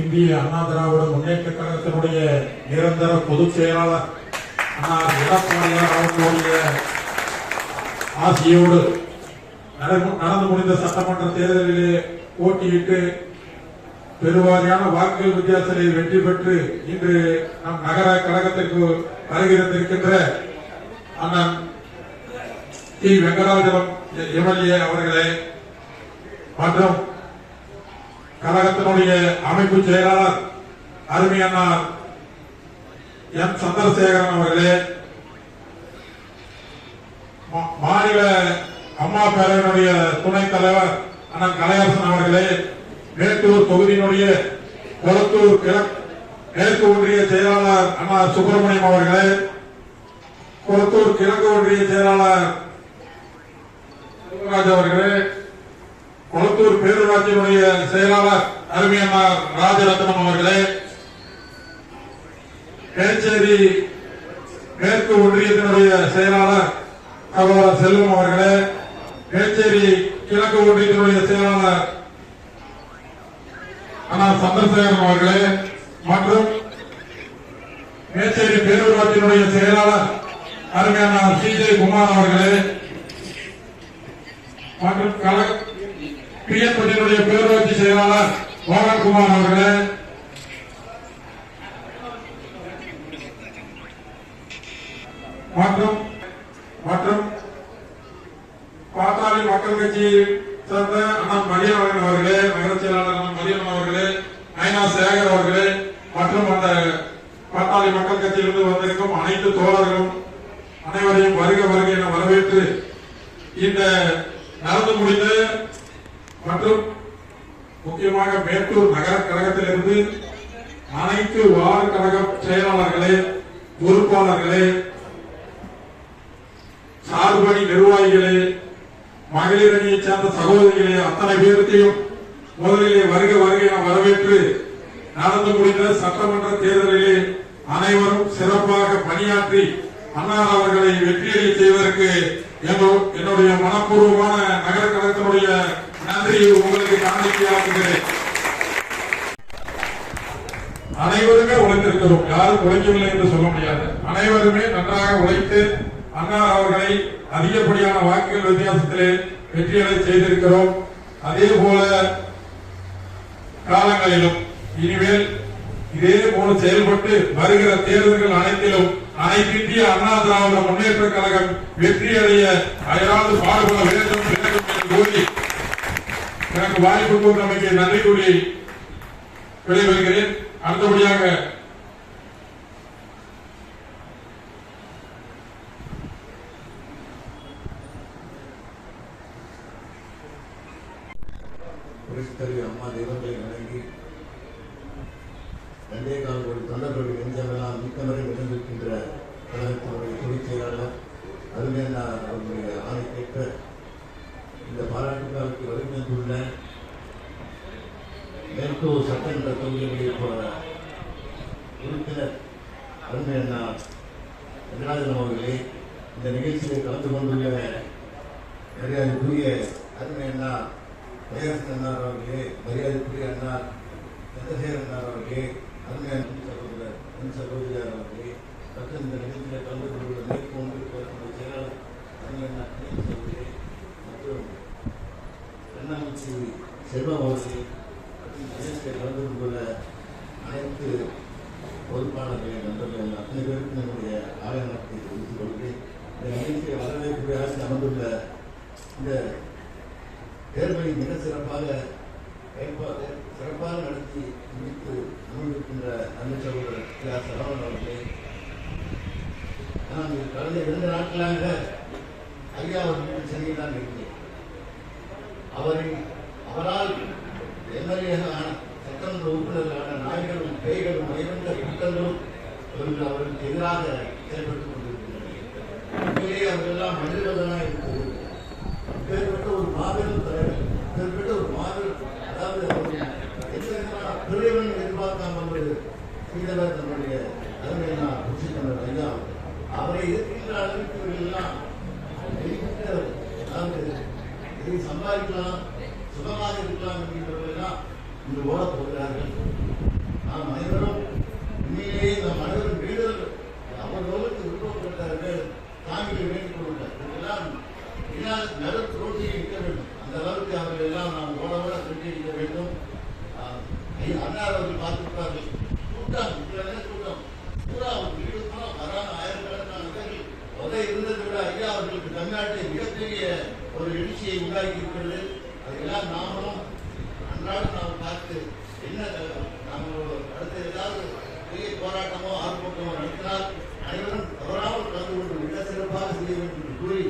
இந்திய அண்ணா திராவிட முன்னேற்ற கழகத்தினுடைய நிரந்தர பொதுச் செயலாளர் அண்ணா எடப்பாடியார் அவர்களுடைய ஆசியோடு நடந்து முடிந்த சட்டமன்ற தேர்தலிலே போட்டியிட்டு பெருவாரியான வாக்குகள் வித்தியாசத்தில் வெற்றி பெற்று இன்று நம் நகர கழகத்திற்கு வருகிறந்திருக்கின்ற அண்ணன் டி வெங்கடாஜலம் எம்எல்ஏ அவர்களே மற்றும் கழகத்தினுடைய அமைப்பு செயலாளர் அருமையண்ணார் எம் சந்திரசேகரன் அவர்களே, மாநில அம்மா பேரவையினுடைய துணைத் தலைவர் அண்ணன் கலையரசன் அவர்களே, மேட்டூர் தொகுதியினுடைய கொளத்தூர் மேற்கு ஒன்றிய செயலாளர் அண்ணா சுப்பிரமணியம் அவர்களே, கொளத்தூர் கிழக்கு ஒன்றிய செயலாளர் அவர்களே, கொளத்தூர் பேரூராட்சியினுடைய செயலாளர் அருமையண்ணார் ராஜரத்னம் அவர்களே, பேச்சேரி மேற்கு ஒன்றியத்தினுடைய செயலாளர் சகோதரர் செல்வம் அவர்களே, பேச்சேரி கிழக்கு ஒன்றியத்தினுடைய செயலாளர் அண்ணா சந்திரசேகரன் அவர்களே மற்றும் மேச்சேரி பேரூராட்சியினுடைய செயலாளர் அருமையான சிஜே குமார் அவர்களே மற்றும் பிஎன்பட்டியினுடைய பேரூராட்சி செயலாளர் மோகன்குமார் அவர்களே மற்றும் பாட்டாளி மக்கள் கட்சியை சேர்ந்த அண்ணன் மரியன் அவர்களே, நகர செயலாளர் அண்ணன் மரியன் அவர்களே, ஐநா சேகர் அவர்களே மற்றும் அந்த பாட்டாளி மக்கள் கட்சியிலிருந்து வந்திருக்கும் அனைத்து தோழர்களும் அனைவரையும் வருக வருக என வரவேற்று இந்த நடந்து முடிந்த மற்றும் முக்கியமாக மேட்டூர் நகர கழகத்திலிருந்து அனைத்து வார்டு கழக செயலாளர்களே, பொறுப்பாளர்களே, சார்பணி நிர்வாகிகளே, மகளிர் அணியை சேர்ந்த சகோதரிகளே, அத்தனை பேருக்கையும் முதலிலே வருக வருக என வரவேற்று நடந்து முடிந்த சட்டமன்ற தேர்தலிலே அனைவரும் சிறப்பாக பணியாற்றி அண்ணா அவர்களை வெற்றியடைய செய்வதற்கு என்னுடைய மனப்பூர்வமான நகர கழகத்தினுடைய நன்றியை உங்களுக்கு காணிக்கையாக்குகிறேன். அனைவருமே உழைத்திருக்கிறோம், யாரும் உழைக்கவில்லை என்று சொல்ல முடியாது. அனைவருமே நன்றாக உழைத்து அண்ணா அவர்களை அதிகப்படியான வாக்குகள் வித்தியாசத்திலே வெற்றியடை செய்திருக்கிறோம். அதே போல காலங்களிலும் இனிமேல் இதே போல செயல்பட்டு வருகிற தேர்தல்கள் அனைத்திலும் அனைத்திந்திய அண்ணா திராவிட முன்னேற்ற கழகம் வெற்றியடைய அயராது பாடுபட வேண்டும் என்று கூறி எனக்கு வாய்ப்பு கொடுத்தமைக்கு நன்றி கூறி விடைபெறுகிறேன். அடுத்தபடியாக புரட்சித்தலைவி அம்மா தெய்வங்களை வழங்கி 2.25 கோடி தொண்டர்களுடைய நெஞ்சமெல்லாம் மிக்கவரை விளைந்திருக்கின்ற கழகத்தினுடைய பொதுச் செயலாளர் அருமையண்ணார் அவர்களுடைய ஆணைக்கேற்ற இந்த பாராட்டு விழாவுக்கு வருகின்ற மேட்டூர் சட்டமன்ற தொகுதியுடைய உறுப்பினர் அருமையண்ணார் வெங்கடாஜலம் அவர்களே, இந்த நிகழ்ச்சியில் கலந்து கொண்டுள்ள மரியாதைக்குரிய அருமையண்ணார் கலையரசன் அண்ணார் அவர்களே, மரியாதைக்குரிய அண்ணார் சந்திரசேகர் அண்ணார் அவர்களே, அருமையான சகோதரர் சகோதரியார் அவர்களே மற்றும் இந்த நிகழ்ச்சியில் கலந்து கொண்டுள்ள மேற்கு ஒன்றிய செயலாளர் அருமையண்ணா அவர்களே மற்றும் கண்ணாமூச்சி செல்வம் அவர்களே மற்றும் நிகழ்ச்சியில் கலந்து கொண்டுள்ள அனைத்து பொறுப்பாளர்களே, நண்பர்கள் அத்தனை பேருக்கு நம்முடைய ஆலயத்தை தெரிவித்துக் கொள்கிறேன். இந்த நிகழ்ச்சியை வரவேற்கக்கூடிய அமர்ந்துள்ள இந்த தேர்வை மிக சிறப்பாக நடத்தி முடித்து அமர்ந்திருக்கின்ற அன்பு சகோதரர் சரவணன் அவர்களே, நான் கடந்த 2 நாட்களாக ஐயா அவர்கள் சென்னையில் தான் இருக்கிறேன். அவரால் எம்எல்ஏகளான சட்டமன்ற உறுப்பினர்களான நாய்களும் பேய்களும் உயர்ந்த குற்றங்களும் அவர்களுக்கு எதிராக செயல்பட்டுக் கொண்டிருக்கின்றனர். உண்மையிலேயே அவர்களெல்லாம் மனிதர்களாக இருக்கிறது. இப்பேற்பட்ட ஒரு மாபெரும் தலைவர், இப்பேற்பட்ட ஒரு மாபெரும், அதாவது எந்த விதமான பிரிவினை எதிர்பார்க்காமல் செய்தவர் நம்முடைய அருமையான புரட்சித்தலைவர் ஐயா. அவரை எதிர்க்கின்ற அளவிற்கு இவர்களெல்லாம் அதாவது இதை சம்பாதிக்கலாம், சுகமாக இருக்கலாம் என்கின்றவர்களெல்லாம் இன்று ஓடப் போகிறார்கள். நாம் அனைவரும் உண்மையிலேயே நம் அனைவரும் வீரர்கள் அவர்களுக்கு விருப்பப்பட்டார்கள். தாங்கள் வேண்டிக் கொள்ளுங்கள். இதெல்லாம் நடுத்து ரோட்டில் இருக்க வேண்டும். அந்த அளவுக்கு அவர்கள் எல்லாம் நாம் ஓட கட்டியிருக்க வேண்டும். அண்ணா அவர்கள் பார்த்திருப்பார்கள். கூட்டம் கூட்டம் பூரா வீடு பூரா வரான ஆயிரக்கணக்கான பேர்கள் உதவி இருந்ததை விட ஐயா அவர்களுக்கு தமிழ்நாட்டில் மிகப்பெரிய ஒரு எழுச்சியை உண்டாக்கி இருக்கிறது. அதையெல்லாம் நாமளும் அன்றாடம் நாம் பார்த்து என்ன நாம் அடுத்த ஏதாவது பெரிய போராட்டமோ ஆர்ப்பாட்டமோ நடத்தினால் அனைவரும் தவறாமல் கலந்து கொண்டு மிக சிறப்பாக செய்ய வேண்டும் என்று கூறி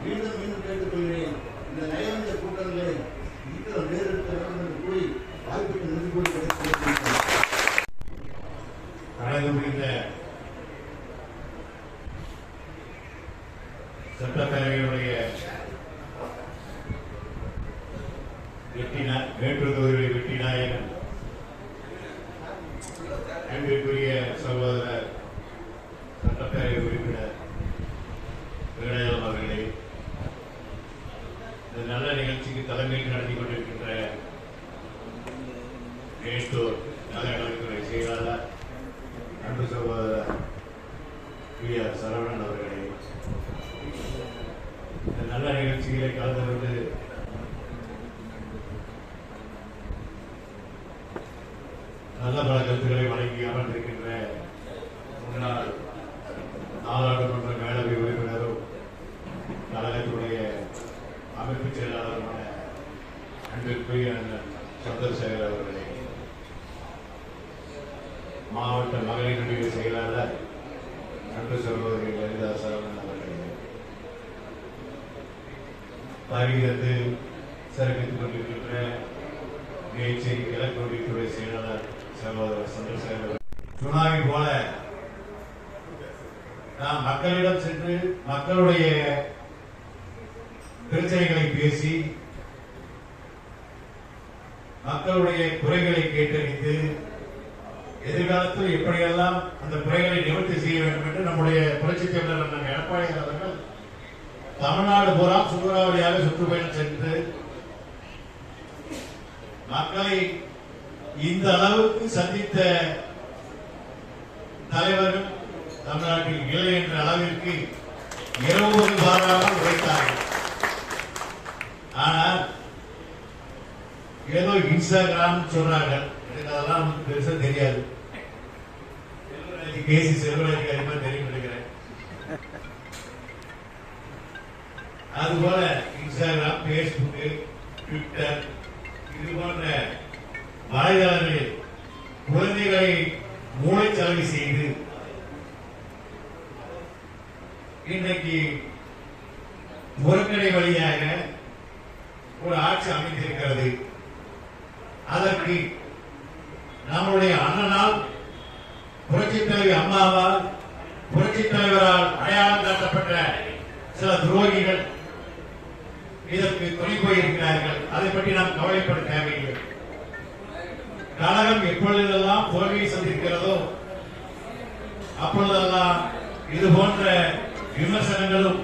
மீண்டும் மீண்டும் கேட்டுக்கொள்கிறேன். இந்த நயவஞ்ச கூட்டங்களை சீக்கிரம் நேரிட்ட வேண்டும் என்று கூறி வாய்ப்புக்கு நன்றி கூறி கிடைத்திருக்கிறேன். கடந்து முடிந்த சட்டப்பேரவையுடைய மேட்டூர் தொகுதியுடைய வெற்றி நாயகன் அன்பிற்குரிய சகோதரர் சட்டப்பேரவை உறுப்பினர் வேலாயுதம் அவர்களே, இந்த நல்ல நிகழ்ச்சிக்கு தலைமையில் நடத்தி கொண்டிருக்கின்ற மேட்டூர் நகரத்துறை செயலாளர் அன்பு சகோதரர் பி.ஆர். சரவணன் அவர்களே, இந்த நல்ல நிகழ்ச்சிகளை கலந்து கொண்டு நல்ல பல கருத்துக்களை வழங்கி அமர்ந்திருக்கின்ற முன்னாள் நாடாளுமன்ற மேலவை உறுப்பினரும் கழகத்துடைய அமைப்பு செயலாளருமான அன்பிற்குரிய சந்திரசேகர் அவர்களே, மாவட்ட மகளிருடைய செயலாளர் அன்பு சகோதரி லலிதா சரவணன் அவர்களே, வருகிறது சிறப்பித்துக் கொண்டிருக்கின்ற நேச்சை கிழக்குடித்துறை செயலாளர் சகோதரர் சந்திரசேகர். சுனாமி போல நாம் மக்களிடம் சென்று மக்களுடைய பிரச்சனைகளை பேசி மக்களுடைய குறைகளை கேட்டறிந்து எதிர்காலத்தில் எப்படியெல்லாம் அந்த குறைகளை நிவர்த்தி செய்ய வேண்டும் என்று நம்முடைய புரட்சித் தலைவர் எடப்பாடி அவர்கள் தமிழ்நாடு பூரா சூறாவளியாக சுற்றுப்பயணம் சென்று மக்களை இந்த அளவுக்கு சந்தித்த தலைவர்கள் தமிழ்நாட்டில் இல்லை என்ற அளவிற்கு இரவு பாராமல் உழைத்தார்கள். ஆனால் ஏதோ இன்ஸ்டாகிராம் சொல்றார்கள், எனக்கு அதெல்லாம் பெருசா தெரியாது. கேசி செல்வராஜ் அதிகமா தெரியும் நினைக்கிறேன். அதுபோல இன்ஸ்டாகிராம், பேஸ்புக், ட்விட்டர் இது போன்ற வலைதளங்களில் குழந்தைகளை மூளைச்சலவை செய்து இன்றைக்கு புறக்கடை வழியாக ஒரு ஆட்சி அமைந்திருக்கிறது. அதற்கு நம்முடைய அண்ணனால் புரட்சித் தலைவர் அம்மாவால் புரட்சித் தலைவரால் அடையாளம் காட்டப்பட்ட சில துரோகிகள் இதற்கு துணை போயிருக்கிறார்கள். அதை பற்றி நாம் கவலைப்பட தேவையில்லை. கழகம் எப்பொழுதெல்லாம் தோல்வியை சந்திக்கிறதோ அப்பொழுதெல்லாம் இது போன்ற விமர்சனங்களும்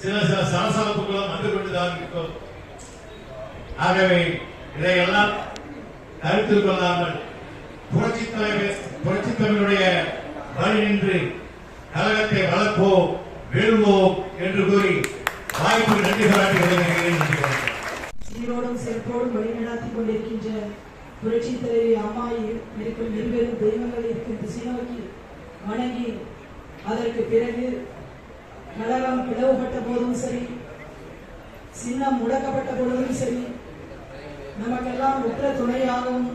சில சில சலசலப்புகளும் வந்து கொண்டுதான் இருக்கும். ஆகவே இதையெல்லாம் கருத்தில் கொள்ளாமல் புரட்சித் தலைவருடைய வழி நின்று கழகத்தை வளர்ப்போம், வெல்வோம் என்று கூறி வாய்ப்பு நன்றி பாராட்டி வருகிறேன். சீரோடும் செருப்போடும் வழிநடாத்திக் கொண்டிருக்கின்ற புரட்சித் தலைவி அம்மா இருக்கும் இருவரும் தெய்வங்கள் இருக்கும் திசை நோக்கி வணங்கி, அதற்கு பிறகு கழகம் பிளவுபட்ட போதும் சரி, சின்னம் முடக்கப்பட்ட பொழுதும் சரி, நமக்கெல்லாம் உற்ற துணையாகவும்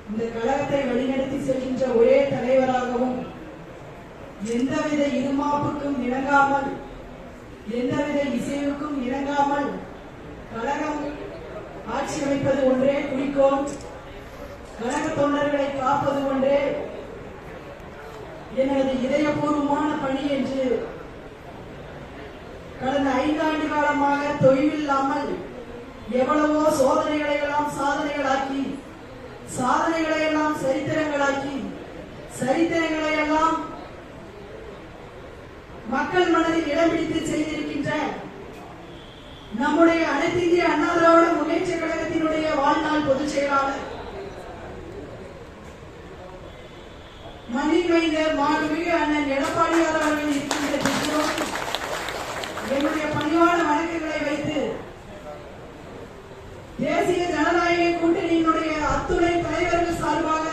இந்த கழகத்தை வழிநடத்தி செல்கின்ற ஒரே தலைவராகவும் எந்தவித இருமாப்புக்கும் இணங்காமல் எந்தவித இசைவுக்கும் இணங்காமல் கழகம் ஆட்சி அமைப்பது ஒன்றே குறிக்கோள், கழக தொண்டர்களை காப்பது ஒன்றே எனது இதயபூர்வமான பணி என்று கடந்த 5 ஆண்டு காலமாக தொய்வில்லாமல் எவ்வளவோ சோதனைகளை எல்லாம் சாதனைகளாக்கி, சாதனைகளை எல்லாம் சரித்திரங்களாக்கி, சரித்திரங்களை எல்லாம் மக்கள் மனதில் இடம் பிடித்து செய்திருக்கின்ற நம்முடைய அனைத்து இந்திய அண்ணா திராவிட முன்னேற்ற கழகத்தினுடைய வாழ்நாள் பொதுச் செயலாளர் மணிமைந்தர் மாண்புமிகு அண்ணன் எடப்பாடியார் அவர்கள் இருக்கின்ற திட்டம் என்னுடைய பணிவான வணக்கங்களை வைத்து தேசிய ஜனநாயக கூட்டணியினுடைய அத்துணை தலைவர்கள் சார்பாக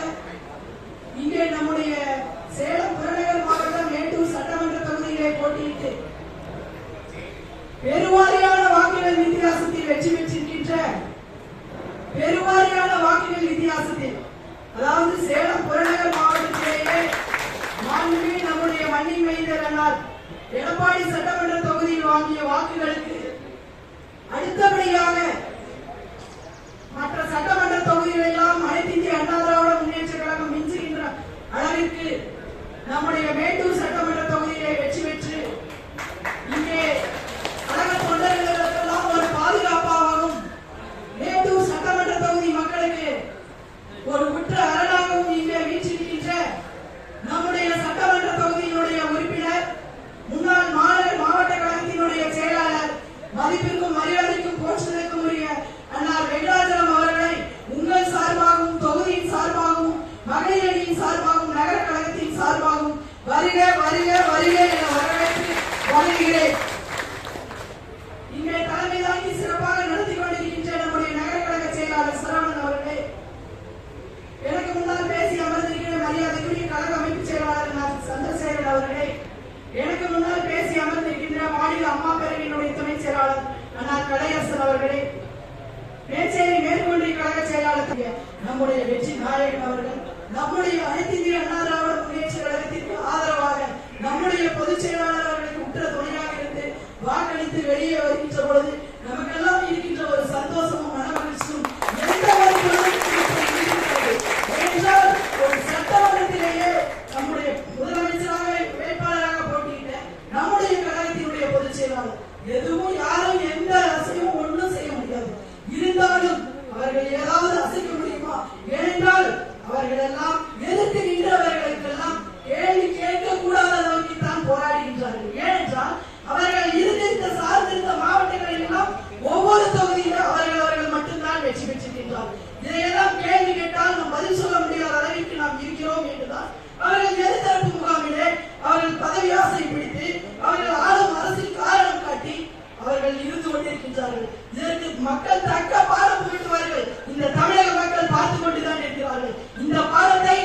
இங்கே நம்முடைய சேலம் புறநகர் மாவட்டம் மேட்டூர் சட்டமன்ற தொகுதியிலே போட்டியிட்டு பெருவாரியான வாக்குகள் வித்தியாசத்தில் வெற்றி பெற்றிருக்கின்ற பெருவாரியான வாக்குகள் வித்தியாசத்தில், அதாவது சேலம் புறநகர் மாவட்டத்திலேயே மாண்புமிகு நம்முடைய மண்ணின் மைந்தர் அண்ணார் எடப்பாடி சட்டமன்ற தொகுதியில் வாங்கிய வாக்குகளுக்கு அடுத்தபடியாக மற்ற சட்டமன்ற தொகுதிகள் எல்லாம் அனைத்து இந்திய அண்ணா திராவிட முன்னேற்ற கழகம் மிஞ்சுகின்ற அளவிற்கு நம்முடைய மேட்டூர் சட்டமன்ற தொகுதியிலே வெற்றி பெற்று இங்கே கழக தொண்டர்களுக்கெல்லாம் ஒரு பாதுகாப்பாகவும் மேட்டூர் சட்டமன்ற தொகுதி மக்களுக்கு ஒரு உற்ற அரணாகவும் இங்கே வீற்றிருக்கின்ற நம்முடைய சட்டமன்ற தொகுதியினுடைய உறுப்பினர் முன்னாள் மாவட்ட கழகத்தினுடைய செயலாளர் மதிப்பிற்கும் மரியாதைக்கும் போற்றுதலுக்கும் உரிய அண்ணார் வெங்கடாச்சலம் அவர்களை உங்கள் சார்பாகவும் தொகுதியின் சார்பாகவும் மகளிர் அணியின் சார்பாகவும் நகர கழகத்தின் சார்பாகவும் வருக வருக வருக என வரவேற்று வழங்குகிறேன். இங்கே தலைமை தாங்கி சிறப்பாக நடத்தி கொண்டிருக்கின்ற நம்முடைய நகர கழக செயலாளர் சரவணன் அவர்களே, எனக்கு முன்னால் பேசி அமர்ந்திருக்கிற மரியாதைக்குரிய கழக அமைப்பு செயலாளர் சந்திரசேகரன் அவர்களே, எனக்கு முன்னால் பேசி அமர்ந்திருக்கின்ற மாநில அம்மா பேரவையினுடைய துணை செயலாளர் அண்ணார் கலையரசன் அவர்களே, மேச்சேரி மேற்கொண்டிய கழக செயலாளர் நம்முடைய வெற்றி நாராயணன் அவர்கள், நம்முடைய அனைத்து இந்திய அண்ணா திராவிட முன்னேற்ற கழகத்திற்கு ஆதரவாக நம்முடைய பொதுச் செயலாளர் அவர்களுக்கு உற்ற துணையாக இருந்து வாக்களித்து வெளியே வருகின்ற பொழுது நமக்கெல்லாம் இருக்கின்ற ஒரு சந்தோஷமும் மனமகிழ்ச்சியும் எந்த ஒரு ஏனென்றால் ஒரு சட்டமன்றத்திலேயே நம்முடைய முதலமைச்சராக வேட்பாளராக போட்டியிட்ட நம்முடைய கழகத்தினுடைய பொதுச் செயலாளர் எதுவும் யாரும் எந்த அசையும் ஒன்றும் செய்ய முடியாது. இருந்தாலும் அவர்கள் ஏதாவது அசைக்க முடியுமா? ஏனென்றால் அவர்கள் எல்லாம் எதிர்த்து நின்றவர்களுக்கெல்லாம் கேள்வி கேட்க கூடாத அளவுக்கு தான் போராடுகின்றார்கள். ஏனென்றால் அவர்கள் இருந்திருந்த சார்ந்திருந்த மாவட்டங்களில் எல்லாம் ஒவ்வொரு தொகுதியிலும் அவர்கள் மட்டும்தான் வெற்றி பெற்றிருக்கின்றார்கள். இதையெல்லாம் கேள்வி கேட்டால் நாம் பதில் சொல்ல முடியாத அளவிற்கு நாம் இருக்கிறோம் என்றுதான் அவர்கள் எதிர்த்தரப்பு முகாமிலே அவர்கள் பதவி ஆசை பிடித்து அவர்கள் ஆளும் அரசில் காரணம் காட்டி அவர்கள் இருந்து கொண்டிருக்கின்றார்கள். இதற்கு மக்கள் தக்க பாடம் புகட்டுவார்கள். இந்த தமிழக மக்கள் பார்த்துக் கொண்டுதான் இருக்கிறார்கள். இந்த பாடத்தை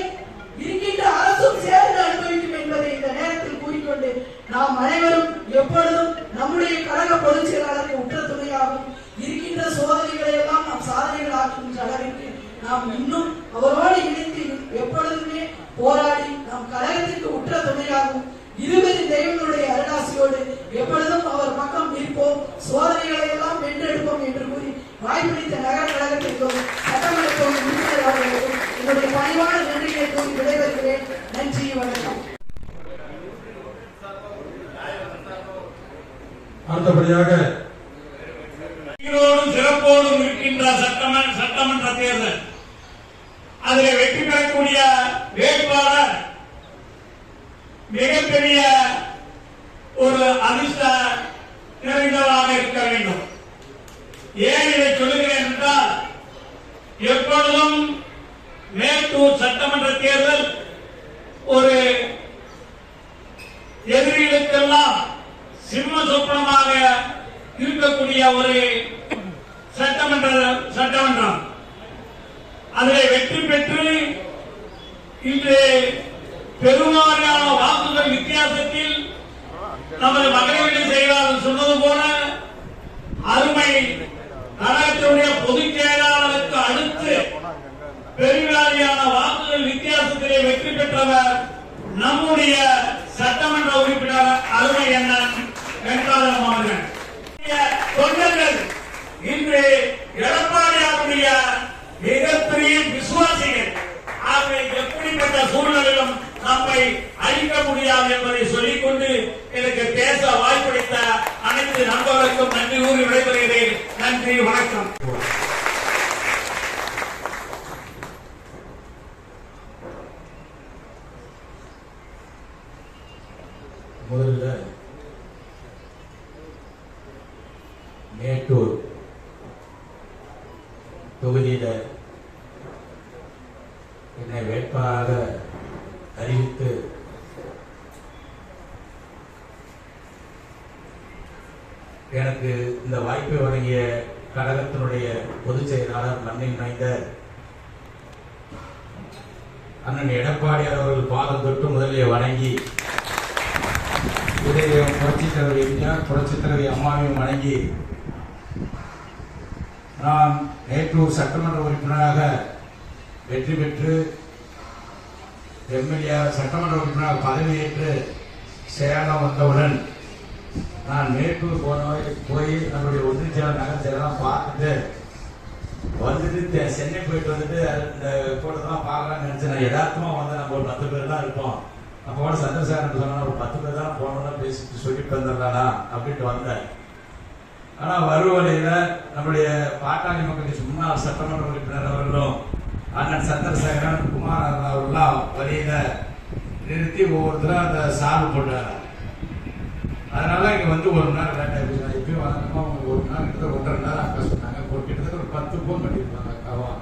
இருக்கின்ற அரசும் சேர்ந்து அனுபவிக்கும் என்பதை இந்த நேரத்தில் கூறிக்கொண்டு நாம் அனைவரும் எப்பொழுதும் நம்முடைய கழக பொதுச் செயலாளருக்கு உற்ற துணையாகவும் இருக்கின்ற சோதனைகளை எல்லாம் நாம் சாதனைகள் ஆக்குகின்ற அளவிற்கு நாம் இன்னும் அவரோடு இணைந்து எப்பொழுதுமே போராடி நாம் கழகத்திற்கு உற்ற துணையாகவும் 20 தெய்வங்களுடைய அருளாசியோடு எப்பொழுதும் அவர் பக்கம் இருப்போம், சோதனைகளை எல்லாம் வென்றெடுப்போம் என்று கூறி வாய்ப்பளித்த நகர கழகத்திற்கும் சட்டமன்ற உறுப்பினர் அவர்களுக்கும் என்னுடைய பணிவான நன்றியை கூறி விடைபெறுகிறேன். நன்றி, வணக்கம். அடுத்தபடியாக சிறப்போடும் இருக்கின்ற சட்டமன்ற தேர்தல் அதில் வெற்றி பெறக்கூடிய வேட்பாளர் மிகப்பெரிய ஒரு அதிர்ஷ்ட நிறைந்தவராக இருக்க வேண்டும். ஏன் இதை சொல்லுகிறேன் என்றால், எப்பொழுதும் மேட்டூர் சட்டமன்ற தேர்தல் ஒரு எதிரிகளுக்கெல்லாம் சிம்ம சொப்பனமாக இருக்கக்கூடிய ஒரு சட்டமன்றம். அதில் வெற்றி பெற்று இன்று பெரும்பாலான வாக்குகள் வித்தியாசத்தில் நமது மகளிர் செயலாளர் சொன்னது போல அருமை கழகத்தினுடைய பொதுச் செயலாளருக்கு அடுத்து பெருவாரியான வாக்குகள் வித்தியாசத்திலே வெற்றி பெற்றவர் நம்முடைய சட்டமன்ற உறுப்பினர் அருமை அண்ணன் வெங்கடாச்சலம் அவர்கள். தொண்டர்கள் இன்று எடப்பாடியாருடைய மிகப்பெரிய விசுவாசிகள். ஆகவே எப்படிப்பட்ட சூழ்நிலையிலும் நம்மை அழிக்க முடியாது என்பதை சொல்லிக்கொண்டு எனக்கு பேச வாய்ப்பளித்த அனைத்து நண்பர்களுக்கும் நன்றி கூறி விடைபெறுகிறேன். நன்றி, வணக்கம். முதல்ல மேட்டூர் தொகுதியில என்னை வேட்பாளராக அறிவித்து எனக்கு இந்த வாய்ப்பை வழங்கிய கழகத்தினுடைய பொதுச் செயலாளர் மண்ணில் நைந்த அண்ணன் எடப்பாடியார் அவர்கள் பாதம் தொட்டு முதலிலே வணங்கி புரட்சித் தலைவர் எம்ஜிஆர் புரட்சித் தலைவி அம்மாவையும் வணங்கி நான் மேட்டூர் சட்டமன்ற உறுப்பினராக வெற்றி பெற்று எம்எல்ஏ சட்டமன்ற உறுப்பினராக பதவியேற்று சேலம் வந்தவுடன் நான் மேட்டூர் போய் நம்மளுடைய ஒன்றிய செயலர் நகர் செயலாம் பார்த்துட்டு வந்துட்டு சென்னை போயிட்டு வந்துட்டு இந்த கூட்டத்தெல்லாம் பார்க்கலாம்னு நினைச்சேன். நான் யதார்த்தமா வந்து நம்ம ஒரு 10 பேர் தான் இருப்போம். அப்போட சந்திரசேகரன் சொன்னா ஒரு 10 பேர் தான் போனோம்னா பேசிட்டு சொல்லிட்டு வந்துடலாம்னா அப்படின்ட்டு வந்தேன். ஆனா வருவலையில நம்முடைய பாட்டாளி மக்கள் கட்சி முன்னாள் சட்டமன்ற உறுப்பினர் அவர்களும் அண்ணன் சந்திரசேகரன் குமார் அவர்கள்லாம் வழியில நிறுத்தி ஒவ்வொருத்தரும் அந்த சால்வு போட்டாங்க. அதனால இங்க வந்து 1 மணி நேரம் லேட் ஆயிடுச்சு. இப்பயும் வந்தோம்னா அவங்க 1 மணி நேரம் 1.5 மணி நேரம் அக்கா சொன்னாங்க. கிட்டத்தட்ட ஒரு 10 போன் பண்ணியிருப்பாங்க அக்காவும்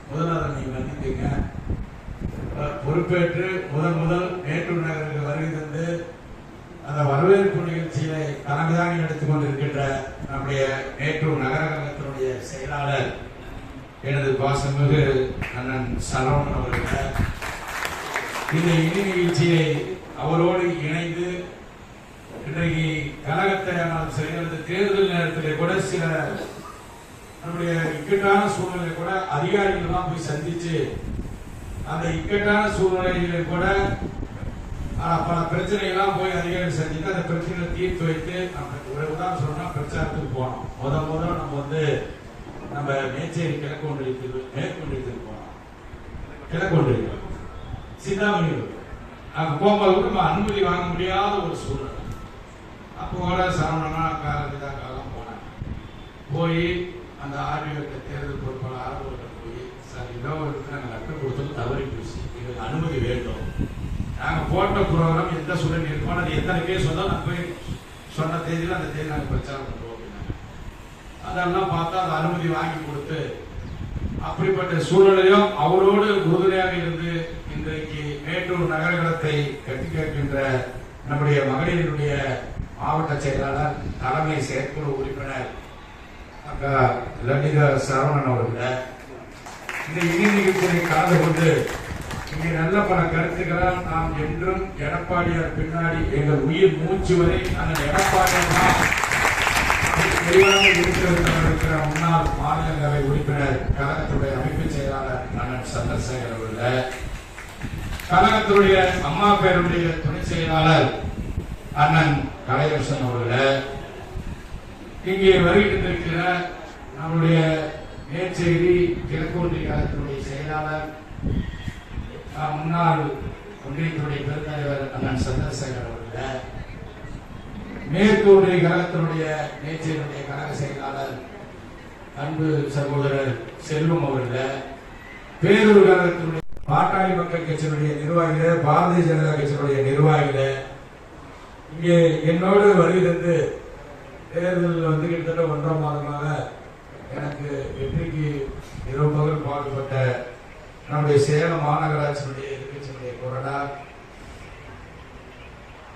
முதலாளர் நீங்க வந்துட்டீங்க. பொறுப்பேற்று முதல் மேட்டூர் நகருக்கு வருகை தந்து அந்த வரவேற்பு நிகழ்ச்சியை தலைமைதாங்கி நடத்திக் கொண்டிருக்கின்ற நம்முடைய மேட்டூர் நகர கழகத்தினுடைய செயலாளர் எனது பாசமிகு அண்ணன் சரவணன் அவர்கள் இந்த இணை நிகழ்ச்சியை அவரோடு இணைந்து இன்றைக்கு கழகத்தை செய்கிறது தேர்தல் நேரத்தில் கூட சில நம்முடைய இக்கட்டான சூழ்நிலை கூட அதிகாரிகள் எல்லாம் போய் சந்திச்சு அந்த இக்கட்டான சூழ்நிலையில கூட பல பிரச்சனைகள்லாம் போய் அதிகாரிகள் சந்தித்து அந்த பிரச்சனைகளை தீர்த்து வைத்து ஒரு உதாரணம் சொன்னா பிரச்சாரத்துக்கு போனோம். முதல் நம்ம மேச்சேரி கிழக்கு ஒன்றியத்தில் மேற்கொண்டியத்தில் போனோம். கிழக்கு ஒன்றியம் சிந்தாமணி அங்க போகும்போது கூட நம்ம அனுமதி வாங்க முடியாத ஒரு சூழ்நிலை. அப்போ கூட சரவணனா காலம் போனேன். போய் அந்த ஆர்டிஓ தேர்தல் பொறுப்பாளர் ஆர்வலர்கள் போய் சார் இடஒதுக்கீடு நாங்கள் லெட்டர் கொடுத்தது தவறி போச்சு, எங்களுக்கு அனுமதி வேண்டும். நாங்கள் போட்ட ப்ரோக்ராம் எந்த சூழ்நிலை இருக்கோம், அது எத்தனை பேர் சொன்னால் நான் போய் சொன்ன தேதியில் அந்த தேதி நாங்கள் பிரச்சாரம் பண்ணுவோம் அப்படின்னாங்க. அதெல்லாம் பார்த்தா அந்த அனுமதி வாங்கி கொடுத்து அப்படிப்பட்ட சூழ்நிலையும் அவரோடு உறுதுணையாக இருந்து இன்றைக்கு மேட்டூர் நகரகலத்தை கட்டி கேட்கின்ற நம்முடைய மகளிருடைய மாவட்ட செயலாளர் தலைமை செயற்குழு உறுப்பினர் அக்கா லலிதா சரவணன் அவர்கள் இந்த இணை நிகழ்ச்சியை கலந்து கொண்டு இங்கே நல்ல பல கருத்துக்களால் நாம் என்றும் எடப்பாடியார் பின்னாடி எங்கள் உயிர் மூச்சு வரை அந்த எடப்பாடியார் தான் தெளிவாக இருக்கிற முன்னாள் மாநிலங்களவை உறுப்பினர் கழகத்துடைய அமைப்பு செயலாளர் அண்ணன் சந்திரசேகர் அவர்கள், கழகத்துடைய அம்மா பேருடைய துணை செயலாளர் அண்ணன் கலையரசன் அவர்கள், இங்கே வருகின்றிருக்கிற நம்முடைய மேச்சேரி கிழக்கு ஒன்றிய கழகத்தினுடைய செயலாளர் முன்னாள் ஒன்றியத்துடைய பெருந்தலைவர் அண்ணன் சந்திரசேகர் அவர்கள், மேற்கு ஒன்றிய கழகத்தினுடைய மேச்சேரியுடைய கழக செயலாளர் அன்பு சகோதரர் செல்வம் அவர்கள், பேரூர் கழகத்தினுடைய பாட்டாளி மக்கள் கட்சியினுடைய நிர்வாகிகள், பாரதிய ஜனதா கட்சியினுடைய நிர்வாகிகள் இங்கே என்னோடு வருகை தந்து தேர்தலில் வந்து கிட்டத்தட்ட 1.5 மாதமாக எனக்கு வெற்றிக்கு இரவு பகல் பாடுபட்ட நம்முடைய சேலம் மாநகராட்சியினுடைய எதிர்கட்சியினுடைய கொறடா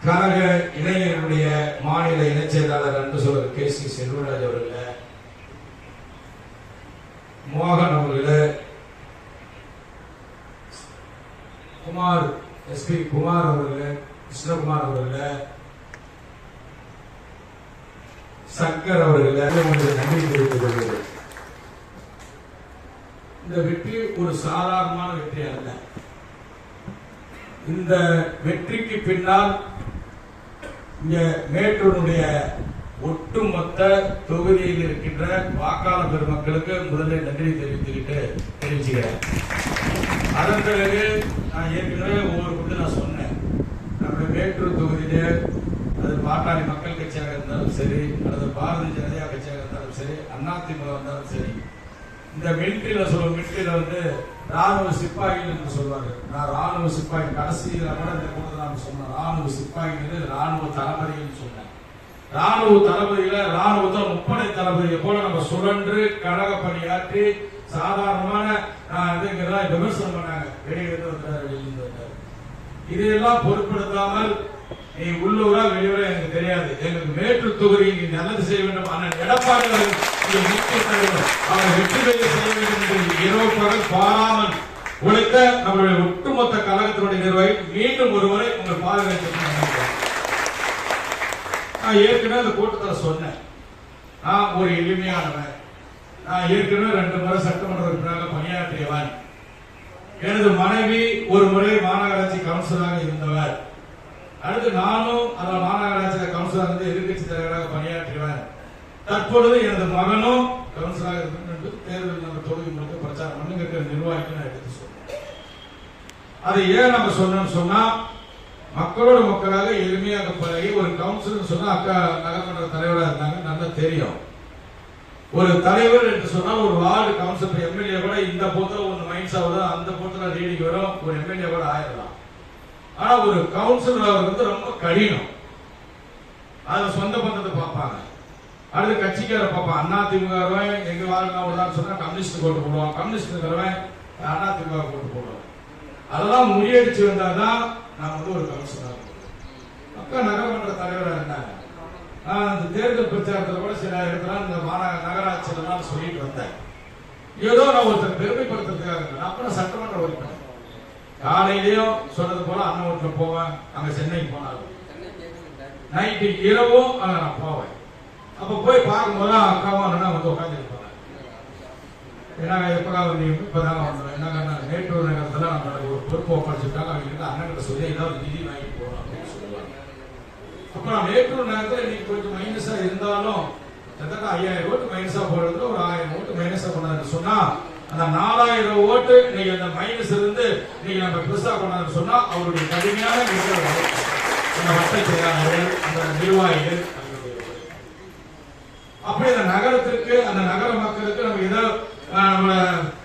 கழக இளைஞர்களுடைய மாநில இணைச் செயலாளர் அன்பு சகோதரர் KC செல்வராஜ் அவர்கள், மோகன் அவர்கள், குமார் SP குமார் அவர்கள், கிருஷ்ணகுமார் அவர்கள், சங்கர் அவர்கள் நன்றி தெரிவித்துக் கொள்கிறேன். இந்த வெற்றி ஒரு சாதாரணமான வெற்றி அல்ல. இந்த வெற்றிக்கு பின்னால் இங்க மேட்டூருடைய ஒட்டுமொத்த தொகுதியில் இருக்கின்ற வாக்காளர் பெருமக்களுக்கு முதலில் நன்றி தெரிவிச்சுக்கிறேன். அதன் பிறகு நான் ஏற்கனவே ஒவ்வொரு நான் சொன்னேன், நம்முடைய மேட்டூர் தொகுதியில அது பாட்டாளி மக்கள் கட்சியாக இருந்தாலும் சரி, அல்லது பாரதிய ஜனதா கட்சியாக இருந்தாலும் சரி, அதிமுக இருந்தாலும் சரி, இந்த மிலிட்டரியில வந்து ராணுவ சிப்பாய்கள் என்று சொல்வாங்க. நான் ராணுவ சிப்பாய் கடைசியில் கூட இந்த கூட்டத்தில் நான் சொன்னேன், ராணுவ சிப்பாய்கள் ராணுவ தளபதிகள் சொன்னேன். ராணுவ தளபதியில ராணுவத்தில் முப்படை தளபதியை போல நம்ம சுழன்று கழக பணியாற்றி சாதாரணமான விமர்சனம் பண்ணாங்க. வெளியிலிருந்து வந்தார், வெளியிலிருந்து வந்தார். இதையெல்லாம் பொருட்படுத்தாமல் நீ உள்ளூரா வெளியூரா எனக்கு தெரியாது, எங்களுக்கு மேட்டூர் தொகுதியில் நல்லது செய்ய வேண்டும், அண்ணன் எடப்பாடி அவர்கள் முக்கிய தலைவர், அவர் வெற்றி பெற செய்ய வேண்டும் என்று இரவு பகல் பாராமல் உழைத்த நம்மளுடைய ஒட்டுமொத்த கழகத்தினுடைய நிர்வாகி மீண்டும் ஒருமுறை உங்கள் பாதுகாப்பு. நான் ஏற்கனவே அந்த கூட்டத்தில் சொன்னேன், நான் ஒரு எளிமையானவன், நான் ஏற்கனவே 2 முறை சட்டமன்ற உறுப்பினராக பணியாற்றியவன், எனது மனைவி ஒரு முறை மாநகராட்சி கவுன்சிலராக இருந்தவர், அடுத்து நானும் அந்த மாநகராட்சி கவுன்சிலர் இருந்து எதிர்கட்சி தலைவராக பணியாற்றியவர், தற்பொழுது எனது மகனும் கவுன்சிலராக இருந்து தேர்தல் நம்ம தொகுதி முழுக்க பிரச்சாரம் பண்ணுங்கிற நிர்வாகிக்கு நான் எடுத்து சொன்னேன். அதை ஏன் நம்ம சொன்னோம்னு சொன்னா, மக்களோட மக்களாக எளிமையாக பழகி ஒரு கவுன்சிலர் சொன்னா அக்கா நகர்மன்ற தலைவராக இருந்தாங்க, நல்லா தெரியும். ஒரு தலைவர் என்று சொன்னால் ஒரு வார்டு கவுன்சிலர் எம்எல்ஏ கூட இந்த பூத்துல ஒன்று மைன்ஸ் ஆகுது, அந்த பூத்துல ரீடிங் வரும், ஒரு எம்எல்ஏ கூட ஆயிடலாம். ஆனா ஒரு கவுன்சிலர் வந்து ரொம்ப கடினம். அது சொந்த பந்தத்தை பார்ப்பாங்க, அடுத்து கட்சிக்கார பார்ப்பான். அண்ணா திமுக எங்க வாழ்க்கை சொன்னா கம்யூனிஸ்ட் போட்டு போடுவான், கம்யூனிஸ்ட் அண்ணா திமுக போட்டு போடுவான். அதெல்லாம் முறியடிச்சு வந்தாதான் நான் வந்து ஒரு கவுன்சிலர். அக்கா நகர்மன்ற தலைவராக இருந்தாங்க. அந்த தேர்தல் பிரச்சாரத்தில் கூட சில இடத்துல இந்த நகராட்சியெல்லாம் சொல்லிட்டு வந்தேன். ஏதோ நான் ஒருத்தர் பெருமைப்படுத்துறதுக்காக அப்புறம் சட்டமன்ற உறுப்பினர் காலையிலயும் சொன்னது போல அண்ணன் வீட்டில் போவேன், அங்க சென்னைக்கு போனாலும் நைட்டு இரவும் அங்க நான் போவேன். அப்ப போய் பார்க்கும்போது அக்காவும் அண்ணா வந்து உட்காந்துருப்பாங்க. ஏன்னா எப்படா வந்து இப்பதான் வந்தோம், என்னங்க மேட்டூர் நகரத்துல நம்ம ஒரு பொறுப்பு ஒப்படைச்சிட்டாங்க, அவங்க அண்ணன் சொல்லி ஏதாவது நிதி வாங்கிட்டு போகணும் அப்படின்னு சொல்லுவாங்க. அப்புறம் மேட்டூர் நகரத்தில் இன்னைக்கு கொஞ்சம் மைனஸா இருந்தாலும் கிட்டத்தட்ட 5000 ஓட்டு மைனஸா போடுறதுல ஒரு 1000 ஓட்டு மைனஸா கொண்டாந்து சொன்னா, அந்த 4000 ஓட்டு நீங்க அந்த மைனஸ் இருந்து நீங்க நம்ம பெருசா கொண்டாந்து சொன்னா அவருடைய கடுமையான அந்த வட்ட செயலாளர்கள், அந்த நிர்வாகிகள், அப்படி அந்த நகரத்திற்கு அந்த நகர மக்களுக்கு நம்ம ஏதோ நம்ம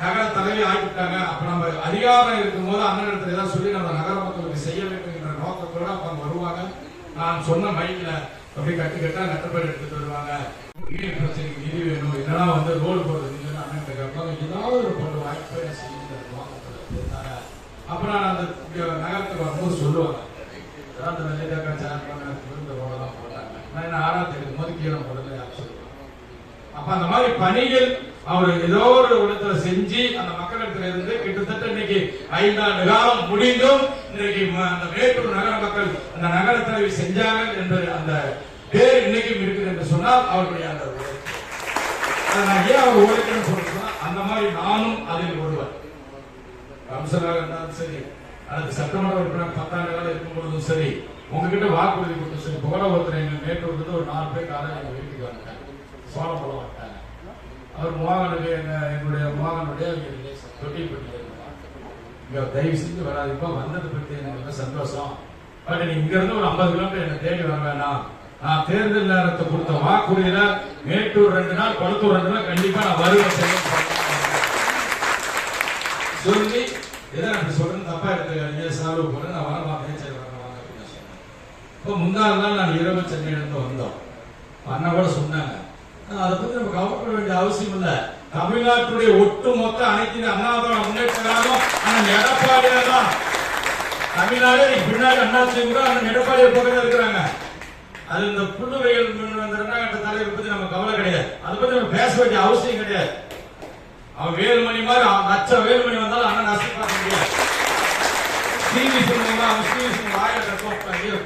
நகர தலைவி ஆகிட்டாங்க, அப்ப நம்ம அதிகாரம் இருக்கும் போது அண்ணன் ஏதாவது சொல்லி நம்ம நகர மக்களுக்கு செய்ய வேண்டும் என்ற நோக்கத்தோட அவங்க வருவாங்க. நான் சொன்ன மைக்ல அப்படி கட்டுக்கட்டா நட்டப்பேர் எடுத்துட்டு வருவாங்க. நீர் பிரச்சனைக்கு நிதி வேணும், இதெல்லாம் வந்து ரோடு போடுறது அண்ணன் கேட்பாங்க. ஏதாவது ஒரு பொண்ணு வாய்ப்பை செய்ய. அப்புறம் நான் அந்த நகரத்துக்கு வரும்போது சொல்லுவாங்க, அந்த வெள்ளைக்காக்கா சேர் பண்ண விருந்த ரோடெல்லாம் போட்டாங்க, நான் என்ன 6ஆம் தேதி மொதுக்கீரம் போடல சொல்லுவாங்க. அப்ப அந்த மாதிரி பணிகள் அவர் ஏதோ ஒரு இடத்துல செஞ்சு அந்த மக்களிடத்துல இருந்து கிட்டத்தட்ட இன்னைக்கு 5 ஆண்டு காலம் முடிந்தும் இன்னைக்கு அந்த மேட்டூர் நகர மக்கள் அந்த நகர தலைவி செஞ்சாங்க என்று அந்த பேர் இன்னைக்கும் இருக்குது என்று சொன்னால் அவருடைய அந்த நான் ஏன் அவர் உழைக்கணும் சொல்றேன்னா, அந்த மாதிரி நானும் அதில் ஒருவர். கவுன்சிலராக இருந்தாலும் சரி, அல்லது சட்டமன்ற உறுப்பினர் 10 ஆண்டு காலம் இருக்கும் பொழுதும் சரி, உங்ககிட்ட வாக்குறுதி கொடுத்து சரி, போல ஒருத்தர் எங்க மேட்டூருக்கு ஒரு 4 பேர் காலம் எங்க வீட்டுக்கு வந்துட்டாங்க, சோழபுரம் வந்துட்டாங்க. அவர் மோகனுடைய என்னுடைய மோகனுடைய தொட்டிப்பட்டி இங்க தயவு செஞ்சு வராதிப்பா, வந்தது பற்றி எனக்கு சந்தோஷம். பட் நீங்க இங்க இருந்து ஒரு 50 கிலோமீட்டர் என்ன தேடி வர வேணாம். நான் தேர்தல் நேரத்தை கொடுத்த வாக்குறுதியில மேட்டூர் 2 நாள், கொளத்தூர் 2 நாள் கண்டிப்பா நான் வருவேன் சொல்லி எதை அப்படி சொல்றேன் தப்பா எடுத்து செலவு போறேன். நான் வரமா பேச்சு வாங்க அப்படின்னு சொன்னேன். இப்போ முந்தாள் நாள் நான் இரவு சென்னையிலிருந்து வந்தோம். அண்ணா கூட சொன்னாங்க, அதை பத்தி நம்ம கவலைப்பட வேண்டிய அவசியம் இல்ல. தமிழ்நாட்டுடைய ஒட்டுமொத்த அனைத்து அண்ணாவோட முன்னேற்றம் அண்ணன் எடப்பாடியா தான். தமிழ்நாடு பின்னாடி அண்ணா திமுக அண்ணன் எடப்பாடியை பக்கத்தில் இருக்கிறாங்க. அது இந்த புதுவைகள் அந்த 2ஆம் கட்ட தலைவர் பத்தி நம்ம கவலை கிடையாது, அதை பத்தி நம்ம பேச வேண்டிய அவசியம் கிடையாது. அவன் வேலுமணி மாதிரி லட்சம் வேலுமணி வந்தாலும் அண்ணன் நசி பார்க்க முடியாது.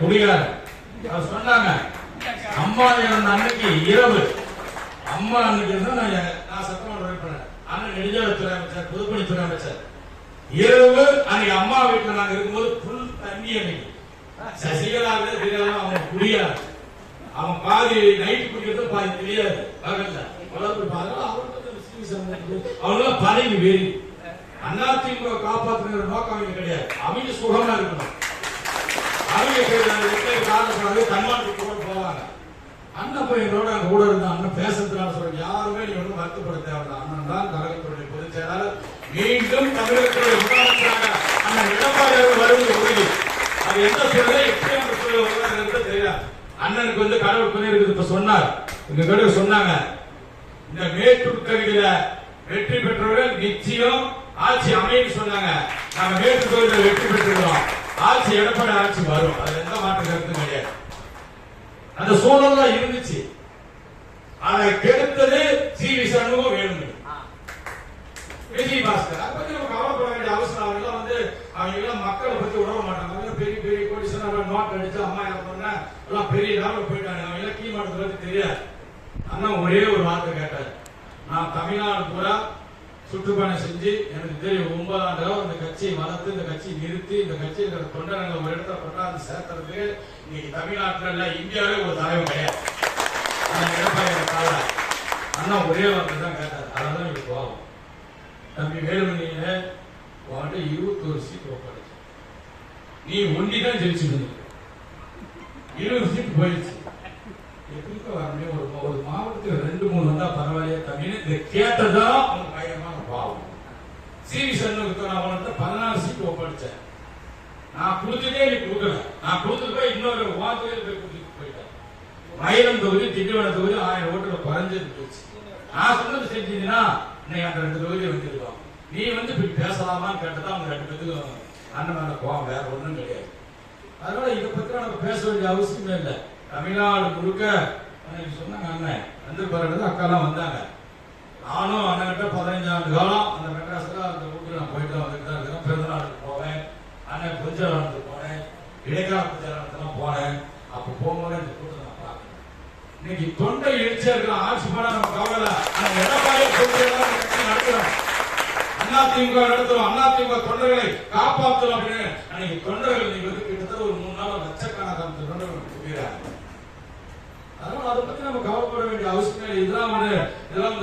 குடியார் அவர் சொன்னாங்க, அம்மா இறந்த அன்னைக்கு இரவு, அம்மா அன்னைக்கு இருந்தா நான் சட்டமன்ற உறுப்பினர், அண்ணன் நெடுஞ்சாலைத்துறை அமைச்சர், பொதுப்பணித்துறை அமைச்சர், இரவு அன்னைக்கு அம்மா வீட்டுல நாங்க இருக்கும்போது புல் தண்ணி அன்னைக்கு சசிகலா அவங்க குடியார், அவன் பாதி நைட் குடிக்கிறது பாதி தெரியாது, பகல்ல அவங்க பதவி வேறி. அதிமுக காப்பாற்றுகிற நோக்கம் அவங்க கிடையாது, அவங்க சுகமா இருக்கணும். அவங்க தன்மானத்துக்கு போவாங்க. அண்ணன் பையனோட அங்க கூட இருந்த அண்ணன் பேசுறதுனால சொல்றேன், யாருமே நீ ஒன்றும் வருத்தப்பட தேவையில்லை. அண்ணன் தான் கழகத்துடைய பொதுச் செயலாளர், மீண்டும் தமிழகத்துடைய முதலமைச்சராக அண்ணன் எடப்பாடி வருவது உறுதி. அது எந்த சூழலை எப்படி அந்த சூழல் தெரியாது. அண்ணனுக்கு வந்து கடவுள் துணை இருக்குது. இப்ப சொன்னார், எங்க கடவுள் சொன்னாங்க, இந்த மேட்டூர் தொகுதியில வெற்றி பெற்றவர்கள் நிச்சயம் ஆட்சி அமையும் சொன்னாங்க. நாங்க மேட்டூர் தொகுதியில வெற்றி பெற்றிருக்கிறோம். ஆட்சி எடப்பாடி ஆட்சி வரும், அது எந்த மாற்று கருத்தும் கிடையாது. அந்த சூழல் தான் இருந்துச்சு. அதை கெடுத்தது சி.வி. சண்முகம், வேணும் விஜயபாஸ்கர். அதை பத்தி நம்ம கவலைப்பட வேண்டிய அவசரம். அவங்க எல்லாம் வந்து அவங்க எல்லாம் மக்களை பத்தி உணர மாட்டாங்க. பெரிய பெரிய கோடிசன் நோட் அடிச்சு அம்மா என்ன எல்லாம் பெரிய லெவலில் போயிட்டாங்க. அவங்க எல்லாம் கீ மாட்டத்தை பத்தி தெரியாது. அண்ணா ஒரே ஒரு வார்த்தை கேட்டார், நான் தமிழ்நாடு பூரா சுற்றுப்பயணம் செஞ்சு எனக்கு தெரியும் 9 ஆண்டுகள் இந்த கட்சியை வளர்த்து இந்த கட்சியை நிறுத்தி இந்த கட்சியில் இருக்கிற தொண்டர்களை ஒரு இடத்துல கொண்டாந்து சேர்த்துறதுக்கு இன்னைக்கு தமிழ்நாட்டில் இல்ல இந்தியாவே ஒரு தலைவன் கிடையாது. அண்ணா ஒரே வார்த்தை தான் கேட்டார். அதனால நீங்க போவோம் தம்பி வேலுமணியில உன்கிட்ட 21 சீட் ஒப்படைச்சு நீ ஒண்டிதான் ஜெயிச்சுக்கணும். 20 சீட் போயிடுச்சு. எப்படிக்க வரணும்? ஒரு மாவட்டத்துக்கு 2-3 வந்தா பரவாயில்லையே தம்பி. இதை கேட்டதான் அவங்க பயங்கரமான பாவம். சி.வி. சண்முகத்தை நான் அவன்கிட்ட 14 சீட் ஒப்படைச்சேன். நான் கொடுத்ததே நீ கொடுக்கல. நான் கொடுத்தது போய் இன்னொரு வாக்குகள் போய் கொடுத்துட்டு போயிட்டேன். மயிலம் தொகுதி திண்டிவனம் தொகுதி 1000 ஓட்டுல குறைஞ்சது போச்சு. நான் சொன்னது செஞ்சீங்கன்னா இன்னைக்கு அந்த 2 தொகுதி வந்துருக்கோம். நீ வந்து இப்படி பேசலாமான்னு கேட்டதான் அவங்க 2 பேத்துக்கும் அண்ணன் மேல போவோம், வேற ஒண்ணும் கிடையாது. அதனால இதை பத்தி நம்ம பேச வேண்டிய அவசியமே இல்லை. தமிழ்நாடு முழுக்க சொன்னாங்க அண்ணன் வந்து பிறகு அக்காலாம் வந்தாங்க. நானும் அண்ணன்கிட்ட 15 ஆண்டு காலம் அந்த மெட்ராஸ்ல அந்த ஊருக்கு நான் போயிட்டு வந்துட்டு தான் இருக்கிறேன். பிறந்த நாளுக்கு போவேன், அண்ணன் கொஞ்சம் போனேன், இடைக்கால பிரச்சாரத்துலாம் போனேன். அப்ப போகும்போது இந்த கூட்டத்தை நான் பார்க்கணும். இன்னைக்கு தொண்டை எழுச்சியா இருக்கலாம். ஆட்சி போனா நம்ம கவலை. ஆனா எடப்பாடியை நடத்துறோம், அதிமுக நடத்துறோம், அதிமுக தொண்டர்களை காப்பாற்றணும் அப்படின்னு அன்னைக்கு தொண்டர்கள் நீங்க வந்து கிட்டத்தட்ட ஒரு 3 நாள் லட்சக்கணக்கான தொண்டர்கள் போகிறாங்க. அதனால அதை பத்தி நம்ம கவலைப்பட வேண்டிய அவசியம் இல்லை. இதெல்லாம்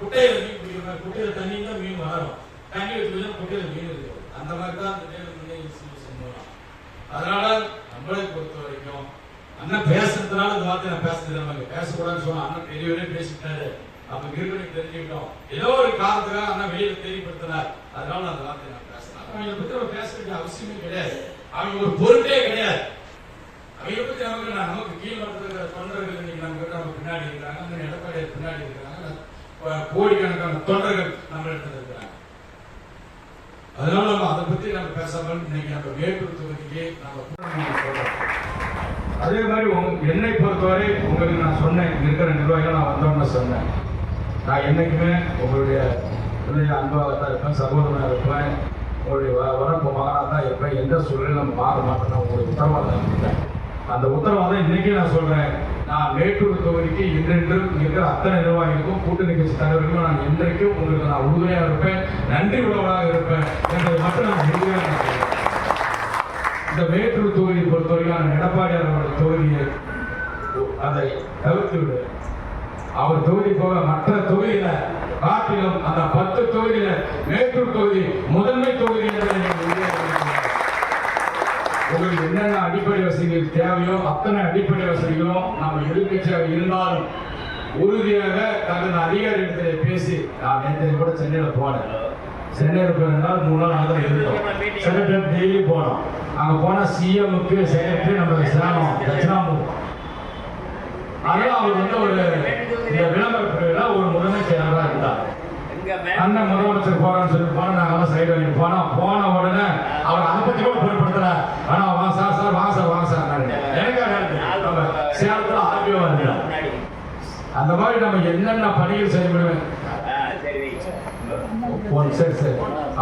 குட்டையில மீன் பிடிக்கிற குட்டையில தண்ணி தான் மீன் வளரும், தண்ணி வச்சு குட்டையில மீன் இருக்கு. அந்த மாதிரி தான் அந்த நேரம். அதனால நம்மளை பொறுத்த வரைக்கும் அண்ணன் பேசுறதுனால இந்த வார்த்தை நான் பேசுறது நமக்கு பேசக்கூடாதுன்னு சொன்னா அண்ணன் பெரியவரே பேசிட்டாரு. அப்ப நிறுவனம் தெரிஞ்சுக்கிட்டோம். ஏதோ ஒரு காரணத்துக்காக அண்ணன் வெளியில தெரியப்படுத்தினார். அதனால அந்த வார்த்தை நான் பேசுறேன். அவங்களை பத்தி நம்ம பேச வேண்டிய அவசியமே கிடையாது. அவங்க ஒரு பொருட்டே கிடையாது. அவங்க பத்தி நமக்கு கீழ் மட்டத்தில் தொண்டர்கள் இன்னைக்கு நம்ம பின்னாடி இருக்கிறாங்க. அந்த எடப்பாடியார் பின்னாடி இருக்கிறாங்க. கோடிக்கணக்கான தொண்டர்கள் நம்ம இடத்துல இருக்கிறாங்க. அதனால நம்ம அதை பத்தி நம்ம பேசாமல் இன்னைக்கு நம்ம மேட்டூர் தொகுதிக்கு நம்ம சொல்றோம். அதே மாதிரி என்னை பொறுத்தவரை உங்களுக்கு நான் சொன்னேன், இருக்கிற நிர்வாகிகள் நான் வந்தோம்னு சொன்னேன். நான் என்னைக்குமே உங்களுடைய அன்பாகத்தான் இருப்பேன், சகோதரனாக இருப்பேன், உங்களுடைய வரப்பு மகனாக தான் இருப்பேன். எந்த சூழலும் நம்ம மாற மாட்டேன். நான் உங்களுக்கு உத்தரவாதம் இருப்பேன். அந்த உத்தரவாதம் இன்னைக்கு நான் சொல்றேன். நான் மேட்டூர் தொகுதிக்கு இன்றென்றும் இருக்கிற அத்தனை நிர்வாகிகளுக்கும் கூட்டணி கட்சி தலைவர்களும் நான் இன்றைக்கும் உங்களுக்கு நான் உறுதுணையாக இருப்பேன், நன்றி உள்ளவராக இருப்பேன் என்பதை மட்டும் நான் உறுதியாக சொல்றேன். இந்த மேட்டூர் தொகுதியை பொறுத்தவரைக்கும் எடப்பாடியார் அவருடைய தொகுதியை அதை தவிர்த்து விடு. அவர் தொகுதி போக மற்ற தொகுதியில காட்டிலும் அந்த 10 தொகுதியில மேட்டூர் தொகுதி முதன்மை தொகுதி உங்களுக்கு என்னென்ன அடிப்படை வசதிகள் தேவையோ அத்தனை அடிப்படை வசதிகளும் நம்ம எதிர்கட்சியாக இருந்தாலும் உறுதியாக தகுந்த அதிகாரிகளை பேசி நான் நேற்று கூட சென்னையில போனேன். சென்னையில் போயிருந்தால் 3 நாள் தான் இருந்தோம். செக்ரட்டரி டெய்லி போனோம். அங்க போனா சிஎம்க்கு செக்ரட்டரி நம்ம சேனம் தட்சிணாமூர்த்தி. அதெல்லாம் அவர் வந்து ஒரு இந்த விளம்பர பிரிவுல ஒரு முதன்மை செயலராக இருந்தார். அண்ணன் முதலமைச்சர் போறான்னு சொல்லி போனா நாங்கெல்லாம் சைடு வாங்கி போன உடனே அவர் அதை பத்தி கூட பொருட்படுத்தல. ஆனா வாங்க சார் வாங்க சார் எனக்கு சேலத்துல ஆர்பிஓ இருந்தார். அந்த மாதிரி நம்ம என்னென்ன பணிகள் செய்யப்படுவேன் சரி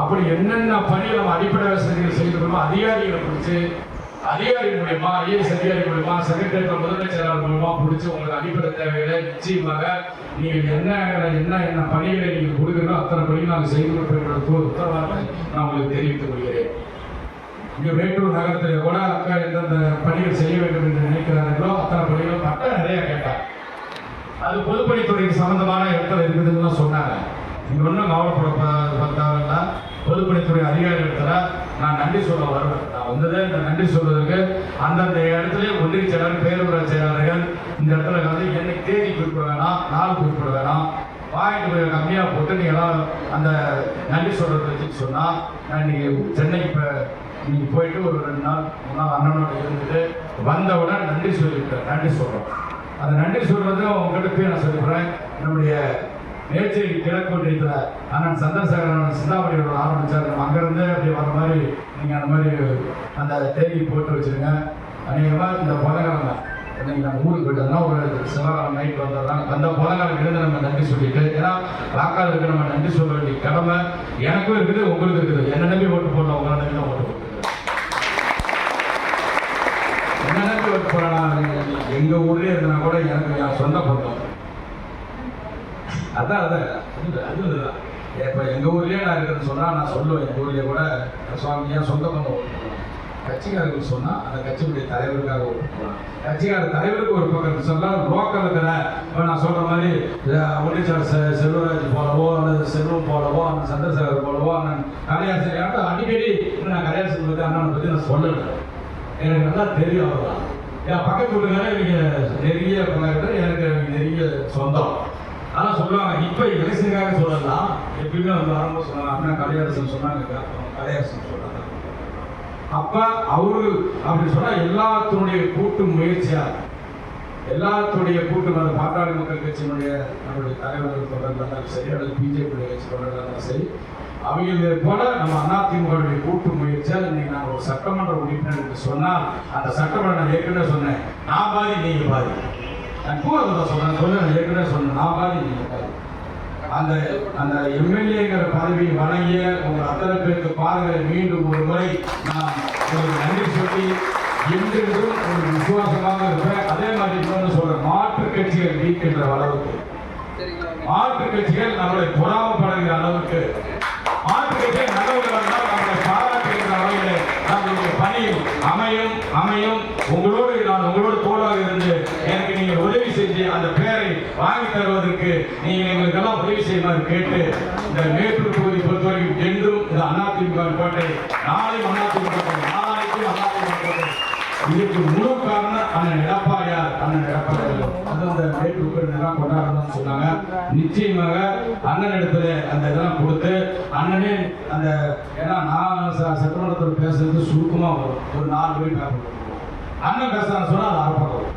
அப்படி என்னென்ன பணிகள் நம்ம அடிப்படை வசதிகள் செய்யணுமோ அதிகாரிகளை பிடிச்சு அதிகாரி மூலியமா ஐஏஎஸ் அதிகாரி மூலியமா செக்ரட்டரி முதன்மை செயலாளர் மூலமா பிடிச்சி உங்களுக்கு அடிப்படை தேவைகளை நிச்சயமாக நீங்கள் என்ன பணிகளை நீங்கள் கொடுக்கணும் அத்தனை பணிகள் நாங்கள் செய்து கொடுப்போம் உத்தரவாதத்தை நான் உங்களுக்கு தெரிவித்துக் கொள்கிறேன். இங்க மேட்டூர் நகரத்தில் கூட அக்கா எந்தெந்த பணிகள் செய்ய வேண்டும் என்று நினைக்கிறார்களோ அத்தனை பணிகளும் அக்கா நிறைய கேட்டார். அது பொதுப்பணித்துறைக்கு சம்பந்தமான இடத்துல இருக்குதுன்னு தான் சொன்னாங்க. நீங்க ஒன்றும் கவலைப்பட பொதுப்பணித்துறை அதிகாரிகள நான் நன்றி சொல்ல வருவேன். நான் வந்ததே இந்த நன்றி சொல்வதற்கு அந்தந்த இடத்துல ஒன்றிய செயலாளர் பேரூராட்சி செயலாளர்கள் இந்த இடத்துல வந்து என்னை தேதி குறிப்பிட வேணாம், நாள் குறிப்பிட வேணாம், பாயிண்ட் கொஞ்சம் கம்மியாக போட்டு நீங்களாம் அந்த நன்றி சொல்றதை வச்சு சொன்னால் நான் இன்னைக்கு சென்னைக்கு இப்போ இன்னைக்கு போயிட்டு ஒரு 2 நாள் 3 நாள் அண்ணனோட இருந்துட்டு வந்தவுடன் நன்றி சொல்லிவிட்டேன். நன்றி சொல்கிறோம். அந்த நன்றி சொல்றது உங்ககிட்ட போய் நான் சொல்லிடுறேன். நம்முடைய மேச்சேரி கிழக்கு ஒன்றியத்தில் அண்ணன் சந்திரசேகரன் சிந்தாமணியோட ஆரம்பித்தார். நம்ம அங்கேருந்து அப்படி வர மாதிரி நீங்கள் அந்த மாதிரி அந்த தேதி போட்டு வச்சுருங்க. அநேகமாக இந்த புதன்கிழமை இன்னைக்கு நம்ம ஊருக்கு போயிட்டோம்னா ஒரு செவ்வாய்க்கிழமை நைட் வந்ததுதான் அந்த புதன்கிழமை இருந்து நம்ம நன்றி சொல்லிட்டு, ஏன்னா வாக்காளருக்கு நம்ம நன்றி சொல்ல வேண்டிய கடமை எனக்கும் இருக்குது, உங்களுக்கு இருக்குது. என்ன நம்பி ஓட்டு போடலாம், உங்களை நம்பி தான் ஓட்டு போட்டுருக்கேன். என்ன நம்பி ஓட்டு போடலாம். எங்கள் ஊர்லேயே இருந்தால் கூட எனக்கு என் சொந்த பந்தம் அதான் அதுதான். இப்போ எங்கள் ஊர்லேயே நான் இருக்கிறேன்னு சொன்னால் நான் சொல்லுவேன். எங்கள் ஊர்லேயே கூட சுவாமி என் சொந்த பந்தம் ஓட்டு போடலாம். கட்சிக்காரர்கள் சொன்னால் அந்த கட்சியுடைய தலைவருக்காக ஓட்டு போடலாம். கட்சிக்கார தலைவருக்கு ஒரு பக்கம் சொன்னால் லோக்கல் இருக்கிற இப்போ நான் சொல்கிற மாதிரி ஒன்றிச்சார் செல்வராஜ் போலவோ அல்லது செல்வம் போலவோ அண்ணன் சந்திரசேகர் போலவோ அண்ணன் கலையாசன் அடிக்கடி நான் கலையாசன் பற்றி அண்ணனை பற்றி நான் சொல்லலை. எனக்கு நல்லா தெரியும். அவர்தான் என் பக்கத்து வீட்டுக்காரன் எனக்கு நெருங்கிய பழகிட்டு எனக்கு நெருங்கிய சொந்தம். ஆனால் சொல்லுவாங்க இப்போ எலெக்ஷனுக்காக சொல்லலாம். எப்பயுமே வந்து வரும்போது சொன்னாங்க அண்ணன் கலையரசன் சொன்னாங்க, கலையரசன் சொன்னாங்க. அப்போ அவரு அப்படி சொன்னால் எல்லாத்தினுடைய கூட்டு முயற்சியாக எல்லாத்துடைய கூட்டு பாட்டாளி மக்கள் கட்சியினுடைய நம்முடைய தலைவர்கள் தொடர்ந்தாலும் சரி அல்லது பிஜேபி கட்சி தொடர்ந்தாலும் சரி அவங்களை போல நம்ம அதிமுகவுடைய கூட்டு முயற்சியால் இன்னைக்கு நான் ஒரு சட்டமன்ற உறுப்பினர் என்று சொன்னால் அந்த சட்டமன்ற நான் ஏற்கனவே சொன்னேன், நான் பாதி நீங்கள் பாதி. நான் கூட சொன்னேன் ஏற்கனவே சொன்னேன், நான் பாதி நீங்கள் பாதி. அந்த அந்த எம்எல்ஏங்கிற பதவி வழங்கிய உங்கள் அத்தனை பேருக்கு பாதங்களை மீண்டும் ஒரு முறை நான் உங்களுக்கு நன்றி சொல்லி என்றென்றும் ஒரு விசுவாசமாக இருப்பேன். அதே மாதிரி இன்னொன்று சொல்றேன், மாற்றுக் கட்சிகள் நீக்கின்ற அளவுக்கு, மாற்றுக் கட்சிகள் நம்மளை பொறாமப்படுகிற அளவுக்கு, மாற்றுக் கட்சிகள் நல்லவர்கள் நம்மளை பாராட்டுகின்ற வகையில் நம்மளுடைய பணியும் அமையும். உங்களோடு தோழாக இருந்து எனக்கு நீங்கள் உதவி செஞ்சு அந்த பேரை வாங்கி தருவதற்கு நீங்கள் எங்களுக்கெல்லாம் உதவி செய்யுமாறு கேட்டு இந்த மேட்டூர் தொகுதி பொறுத்தவரைக்கும் என்றும் இந்த அதிமுக கோட்டை, நாளையும் அதிமுக கோட்டை, நாளைக்கும் அதிமுக கோட்டை. இதுக்கு முழு காரணம் அண்ணன் எடப்பாடியார். அது அந்த மேட்டூர் இதெல்லாம் கொண்டாடணும்னு சொன்னாங்க. நிச்சயமாக அண்ணன் இடத்துல அந்த இதெல்லாம் கொடுத்து அண்ணனே அந்த, ஏன்னா நான் சட்டமன்றத்தில் பேசுறது சுருக்கமாக வரும், ஒரு 4 வரி பேப்பர் கொடுத்துருவோம். அண்ணன் பேசுறான்னு சொன்னால் அது அரைப்பக்கம்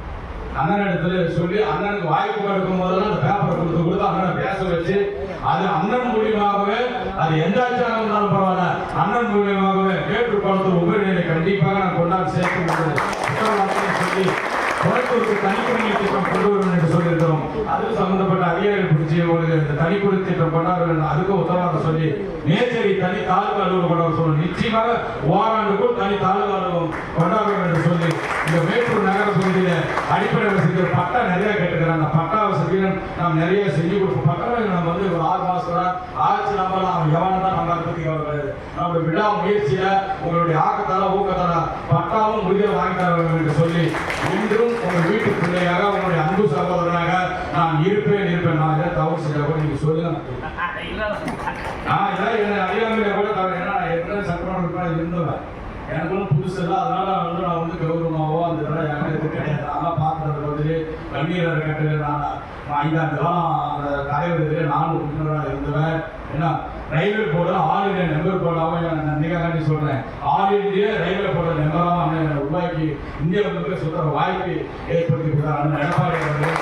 அண்ணன் இடத்துல சொல்லி அண்ணனுக்கு வாய்ப்பு கொடுக்கும் போதெல்லாம் அந்த பேப்பரை கொடுத்து அண்ணனை பேச வச்சு அது அண்ணன் மூலியமாகவே அது எந்த ஆட்சியாக இருந்தாலும் பரவாயில்ல அண்ணன் மூலியமாகவே மேட்டூர் பாலத்தில் உபரிநிலை கண்டிப்பாக நான் கொண்டாடி சேர்த்து சொல்லி குறைத்தூருக்கு தனிக்குடி திட்டம் கொண்டு வரும் என்று சொல்லியிருக்கிறோம். அது சம்பந்தப்பட்ட அதிகாரிகள் பிடிச்சி உங்களுக்கு இந்த தனிக்குடி திட்டம் கொண்டாட அதுக்கு உத்தரவாதம் சொல்லி மேச்சேரி தனி தாலுகா அலுவலகம் கொண்டாட சொல்லணும். நிச்சயமாக ஓராண்டுக்குள் தனி தாலுகா அலுவலகம் கொண்டாடுவோம் என்று சொல்லி இந்த மேட்டூர் நகர பகுதியில் அடிப்படை வசதிகள் பட்டா நிறைய கேட்டுக்கிறாங்க. பட்டா வசதிகள் நாம் நிறைய செஞ்சு கொடுப்போம். பட்டா நம்ம வந்து ஒரு 6 மாசத்துல ஆட்சி நம்பலாம் எவனை தான் நம்ம பற்றி கவலைப்படுது. நம்மளுடைய விழா முயற்சியில உங்களுடைய ஆக்கத்தால ஊக்கத்தால பட்டாவும் உறுதியை வாங்கி தர வேண்டும் என்று சொல்லி இன்றும் உங்கள் வீட்டு பிள்ளையாக உங்களுடைய அன்பு சகோதரனாக நான் இருப்பேன். நான் ஏதாவது தவறு செஞ்சா கூட நீங்க சொல்லுங்க. நான் ஏதாவது என்ன அறியாமையில கூட தவிர, ஏன்னா நான் ஏற்கனவே சட்டமன்ற இருந்தவன், எனக்கு ஒன்றும் புதுசு இல்லை. அதனால வந்து நான் வந்து கௌரவமாவோ அந்த இதெல்லாம் எனக்கு கிடையாது. அதெல்லாம் பார்க்கறது வந்து கண்ணீர் கட்டு நான் 5 ஆண்டு காலம் அந்த தலைவர் நானும் உறுப்பினராக இருந்தவன். ஏன்னா railway board all India member போர்டாகவும் நன்றிக்காண்டி சொல்றேன். ஆல் இந்தியா ரயில்வே போர்டு மெம்பராகவும் உருவாக்கி இந்திய மக்களுக்கு சொல்ற வாய்ப்பு ஏற்படுத்தி கொடுத்தாங்க எடப்பாடி அவர்கள்.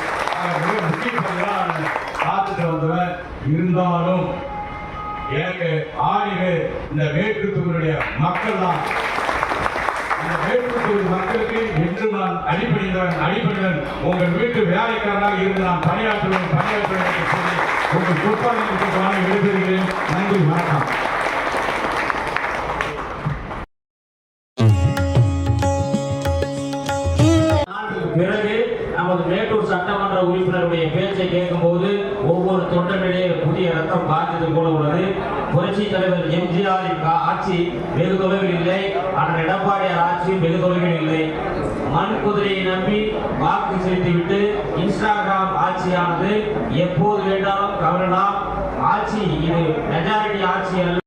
மிக முக்கிய பணியாக பார்த்துட்டு வந்தவன். இருந்தாலும் எனக்கு ஆணிவே இந்த மேற்கு தொகுதியுடைய மக்கள் தான். இந்த மேற்கு தொகுதி மக்களுக்கு என்று நான் அடிப்படையில் உங்கள் வீட்டு வேலைக்காரராக இருந்து நான் பணியாற்றுவேன் என்று சொல்லி உங்கள் பொறுப்பாளர்களுக்கு விடுபடுகிறேன். நன்றி, வணக்கம். பிறகு நமது மேட்டூர் சட்டமன்ற உறுப்பினருடைய பேச்சை கேட்கும் போது ஒவ்வொரு தொண்டனிடையே புதிய ரத்தம் காய்ச்சது போல உள்ளது. புரட்சி தலைவர் எம்ஜிஆரின் ஆட்சி வெகு தொலைவில் இல்லை, அண்ணன் எடப்பாடியார் ஆட்சி வெகு தொலைவில் இல்லை. மண் குதிரையை நம்பி வாக்கு செலுத்திவிட்டு இன்ஸ்டாகிராம் ஆட்சியானது எப்போது வேண்டாலும் கவரலாம். ஆட்சி இது மெஜாரிட்டி ஆட்சி அல்ல.